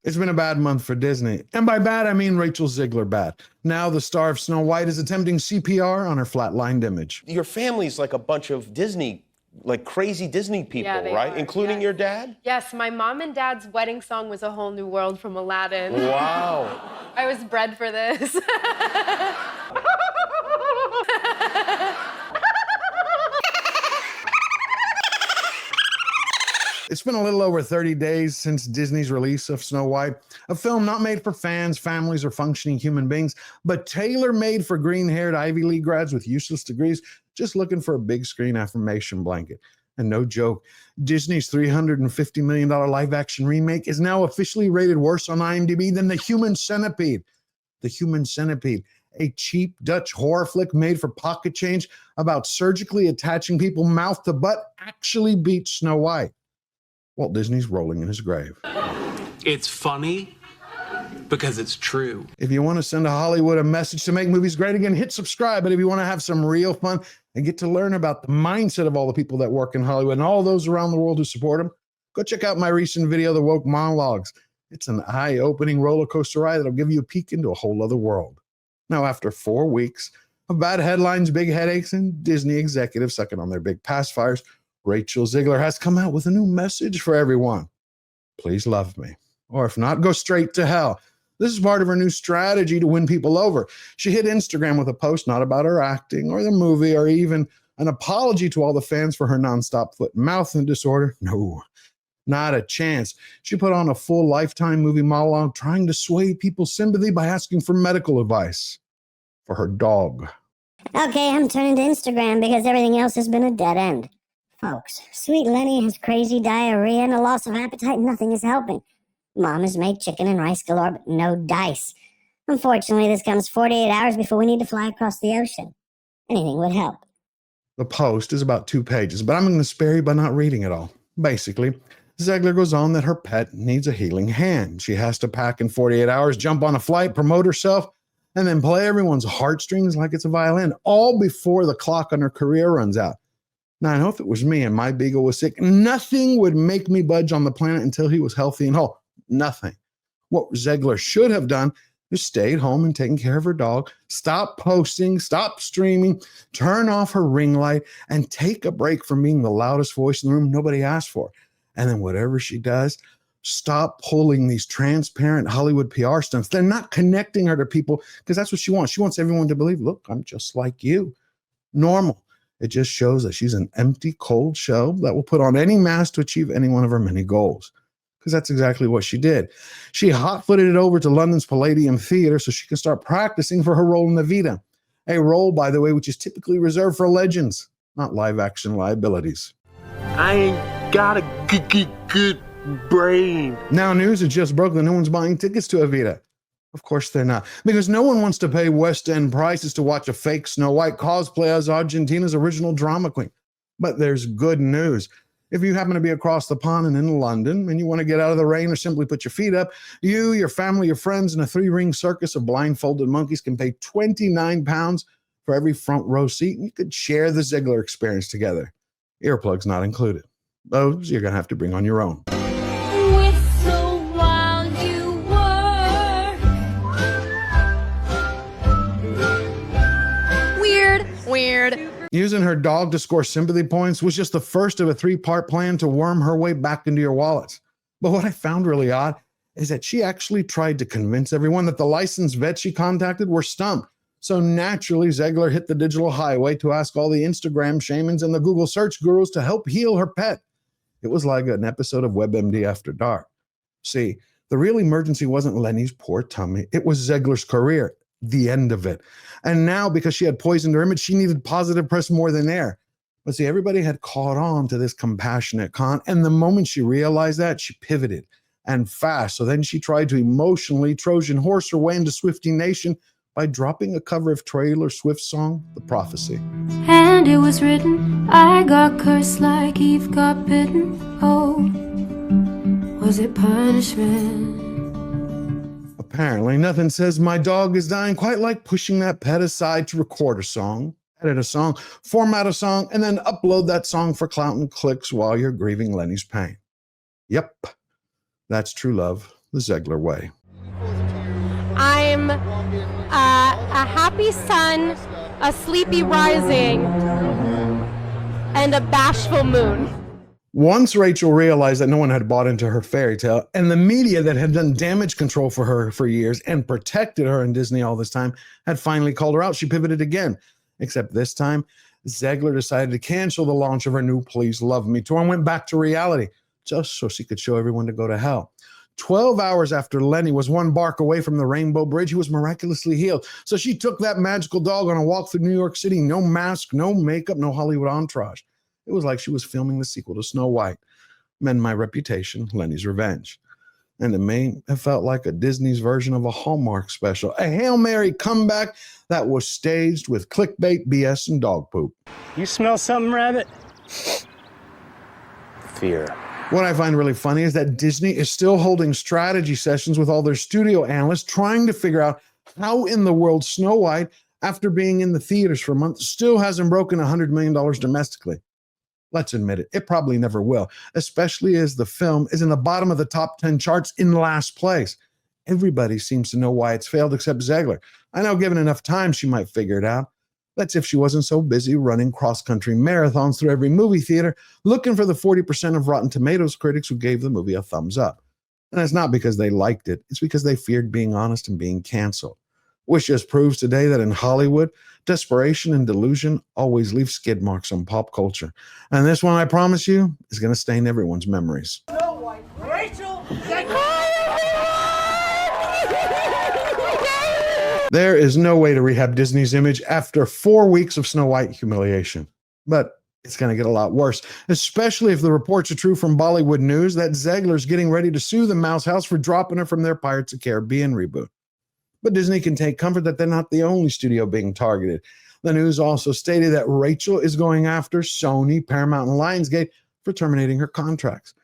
It's been a bad month for Disney. And by bad, I mean Rachel Zegler bad. Now the star of Snow White is attempting CPR on her flatlined image. Your family's like a bunch of Disney, like crazy Disney people, Yeah, right? are. Including your dad? Yes, my mom and dad's wedding song was A Whole New World from Aladdin. Wow. I was bred for this. It's been a little over 30 days since Disney's release of Snow White, a film not made for fans, families, or functioning human beings, but tailor-made for green-haired Ivy League grads with useless degrees just looking for a big screen affirmation blanket. And no joke, Disney's $350 million live-action remake is now officially rated worse on IMDb than The Human Centipede. The Human Centipede, a cheap Dutch horror flick made for pocket change about surgically attaching people mouth to butt, actually beats Snow White. Walt Disney's rolling in his grave. It's funny because it's true. If you want to send Hollywood a message to make movies great again, hit subscribe. But if you want to have some real fun and get to learn about the mindset of all the people that work in Hollywood and all those around the world who support them, go check out my recent video, The Woke Monologues. It's an eye-opening roller coaster ride that'll give you a peek into a whole other world. Now, after 4 weeks of bad headlines, big headaches, and Disney executives sucking on their big pacifiers, Rachel Zegler has come out with a new message for everyone. Please love me. Or if not, go straight to hell. This is part of her new strategy to win people over. She hit Instagram with a post not about her acting or the movie or even an apology to all the fans for her nonstop foot and mouth disorder. No, not a chance. She put on a full Lifetime movie monologue trying to sway people's sympathy by asking for medical advice for her dog. Okay, I'm turning to Instagram because everything else has been a dead end. Folks, sweet Lenny has crazy diarrhea and a loss of appetite. Nothing is helping. Mom has made chicken and rice galore, but no dice. Unfortunately, this comes 48 hours before we need to fly across the ocean. Anything would help. The post is about 2 pages, but I'm going to spare you by not reading it all. Basically, Zegler goes on that her pet needs a healing hand. She has to pack in 48 hours, jump on a flight, promote herself, and then play everyone's heartstrings like it's a violin, all before the clock on her career runs out. Now, I know if it was me and my beagle was sick, nothing would make me budge on the planet until he was healthy and whole. Nothing. What Zegler should have done is stayed home and taken care of her dog, stop posting, stop streaming, turn off her ring light, and take a break from being the loudest voice in the room nobody asked for. And then whatever she does, stop pulling these transparent Hollywood PR stunts. They're not connecting her to people because that's what she wants. She wants everyone to believe, look, I'm just like you. Normal. It just shows that she's an empty, cold shell that will put on any mask to achieve any one of her many goals. Because that's exactly what she did. She hot-footed it over to London's Palladium Theatre so she can start practicing for her role in Evita. A role, by the way, which is typically reserved for legends, not live-action liabilities. I ain't got a good brain. Now news has just broke that no one's buying tickets to Evita. Of course they're not, because no one wants to pay West End prices to watch a fake Snow White cosplay as Argentina's original drama queen. But there's good news. If you happen to be across the pond and in London and you want to get out of the rain or simply put your feet up, you, your family, your friends, and a 3-ring circus of blindfolded monkeys can pay £29 for every front row seat, and you could share the Zegler experience together. Earplugs not included. Those you're going to have to bring on your own. Weird. Using her dog to score sympathy points was just the first of a 3-part plan to worm her way back into your wallets. But what I found really odd is that she actually tried to convince everyone that the licensed vets she contacted were stumped. So naturally, Zegler hit the digital highway to ask all the Instagram shamans and the Google search gurus to help heal her pet. It was like an episode of WebMD After Dark. See, the real emergency wasn't Lenny's poor tummy. It was Zegler's career. The end of it. And now, because she had poisoned her image, she needed positive press more than air. But see, everybody had caught on to this compassionate con, and the moment she realized that, she pivoted, and fast. So then she tried to emotionally Trojan horse her way into Swiftie Nation by dropping a cover of Taylor Swift's song, The Prophecy. And it was written, I got cursed like Eve got bitten. Oh, was it punishment? Apparently, nothing says my dog is dying quite like pushing that pet aside to record a song, edit a song, format a song, and then upload that song for clout and clicks while you're grieving Lenny's pain. Yep, that's true love. the Zegler way. I'm a happy sun, a sleepy rising, and a bashful moon. Once Rachel realized that no one had bought into her fairy tale, and the media that had done damage control for her for years and protected her in Disney all this time had finally called her out, she pivoted again. Except this time, Zegler decided to cancel the launch of her new Please Love Me tour and went back to reality, just so she could show everyone to go to hell. 12 hours after Lenny was one bark away from the Rainbow Bridge, he was miraculously healed. So she took that magical dog on a walk through New York City, no mask, no makeup, no Hollywood entourage. It was like she was filming the sequel to Snow White. Mend My Reputation, Lenny's Revenge. And to me, it felt like a Disney's version of a Hallmark special, a Hail Mary comeback that was staged with clickbait, BS, and dog poop. You smell something, Rabbit? Fear. What I find really funny is that Disney is still holding strategy sessions with all their studio analysts trying to figure out how in the world Snow White, after being in the theaters for months, still hasn't broken $100 million domestically. Let's admit it, it probably never will, especially as the film is in the bottom of the top 10 charts in last place. Everybody seems to know why it's failed except Zegler. I know given enough time, she might figure it out. That's if she wasn't so busy running cross-country marathons through every movie theater, looking for the 40% of Rotten Tomatoes critics who gave the movie a thumbs up. And it's not because they liked it, it's because they feared being honest and being canceled. Which just proves today that in Hollywood, desperation and delusion always leave skid marks on pop culture. And this one, I promise you, is going to stain everyone's memories. Rachel Zegler! There is no way to rehab Disney's image after 4 weeks of Snow White humiliation. But it's going to get a lot worse, especially if the reports are true from Bollywood News that Zegler's getting ready to sue the Mouse House for dropping her from their Pirates of the Caribbean reboot. But Disney can take comfort that they're not the only studio being targeted. The news also stated that Rachel is going after Sony, Paramount, and Lionsgate for terminating her contracts.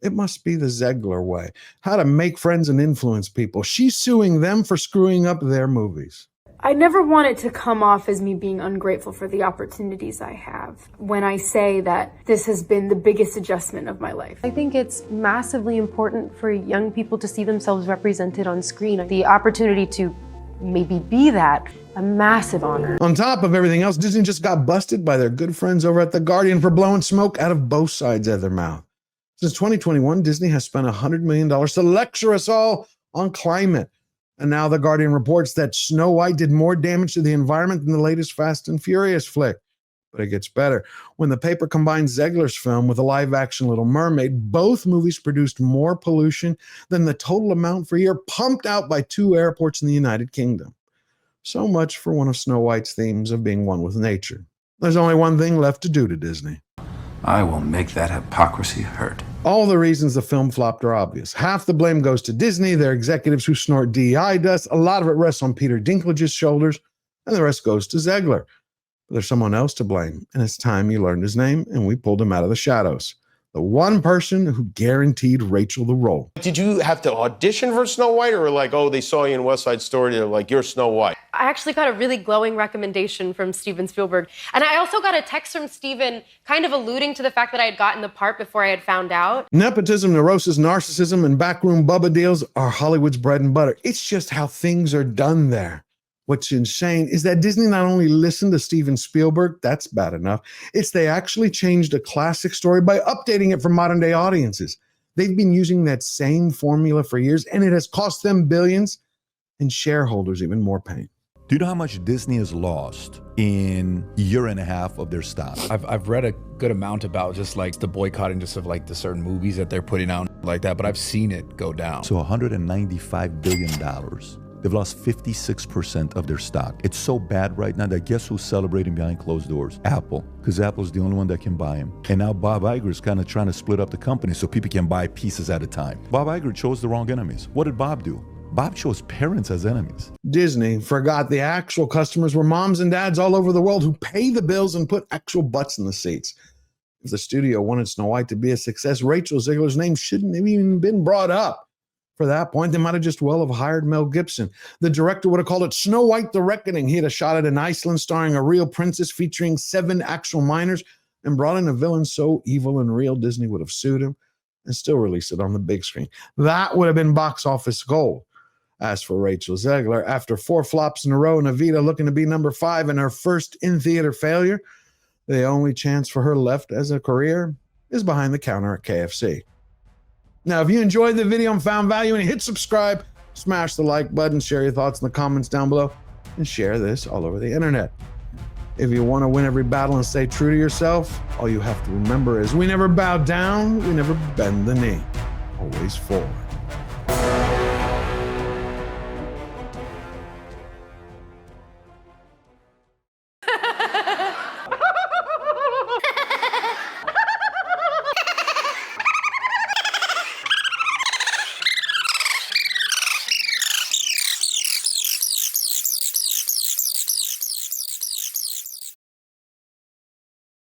It must be the Zegler way, how to make friends and influence people. She's suing them for screwing up their movies. I never want it to come off as me being ungrateful for the opportunities I have when I say that this has been the biggest adjustment of my life. I think it's massively important for young people to see themselves represented on screen. The opportunity to maybe be that, a massive honor. On top of everything else, Disney just got busted by their good friends over at The Guardian for blowing smoke out of both sides of their mouth. Since 2021, Disney has spent $100 million to lecture us all on climate. And now The Guardian reports that Snow White did more damage to the environment than the latest Fast and Furious flick. But it gets better. When the paper combines Zegler's film with a live-action Little Mermaid, both movies produced more pollution than the total amount for a year pumped out by 2 airports in the United Kingdom. So much for one of Snow White's themes of being one with nature. There's only one thing left to do to Disney. I will make that hypocrisy hurt. All the reasons the film flopped are obvious. Half the blame goes to Disney, their executives who snort DEI dust. A lot of it rests on Peter Dinklage's shoulders, and the rest goes to Zegler. But there's someone else to blame, and it's time you learned his name, and we pulled him out of the shadows. The one person who guaranteed Rachel the role. Did you have to audition for Snow White, or like, oh, they saw you in West Side Story, they're like, you're Snow White? I actually got a really glowing recommendation from Steven Spielberg. And I also got a text from Steven kind of alluding to the fact that I had gotten the part before I had found out. Nepotism, neurosis, narcissism, and backroom Bubba deals are Hollywood's bread and butter. It's just how things are done there. What's insane is that Disney not only listened to Steven Spielberg, that's bad enough, it's they actually changed a classic story by updating it for modern day audiences. They've been using that same formula for years, and it has cost them billions and shareholders even more pain. Do you know how much Disney has lost in a year and a half of their stock? I've read a good amount about just like the boycotting just of like the certain movies that they're putting out like that, but I've seen it go down. So $195 billion. They've lost 56% of their stock. It's so bad right now that guess who's celebrating behind closed doors? Apple, because Apple's the only one that can buy them. And now Bob Iger is kind of trying to split up the company so people can buy pieces at a time. Bob Iger chose the wrong enemies. What did Bob do? Bob chose parents as enemies. Disney forgot the actual customers were moms and dads all over the world who pay the bills and put actual butts in the seats. If the studio wanted Snow White to be a success, Rachel Zegler's name shouldn't have even been brought up. For that point, they might have just well have hired Mel Gibson. The director would have called it Snow White the Reckoning. He had a shot at in Iceland starring a real princess featuring 7 actual minors and brought in a villain so evil and real Disney would have sued him. and still release it on the big screen. That would have been box office gold. As for Rachel Zegler, after 4 flops in a row and Evita looking to be number 5 in her first in-theater failure, the only chance for her left as a career is behind the counter at KFC. Now, if you enjoyed the video and found value in it, hit subscribe, smash the like button, share your thoughts in the comments down below, and share this all over the internet. If you want to win every battle and stay true to yourself, all you have to remember is we never bow down, we never bend the knee, always forward.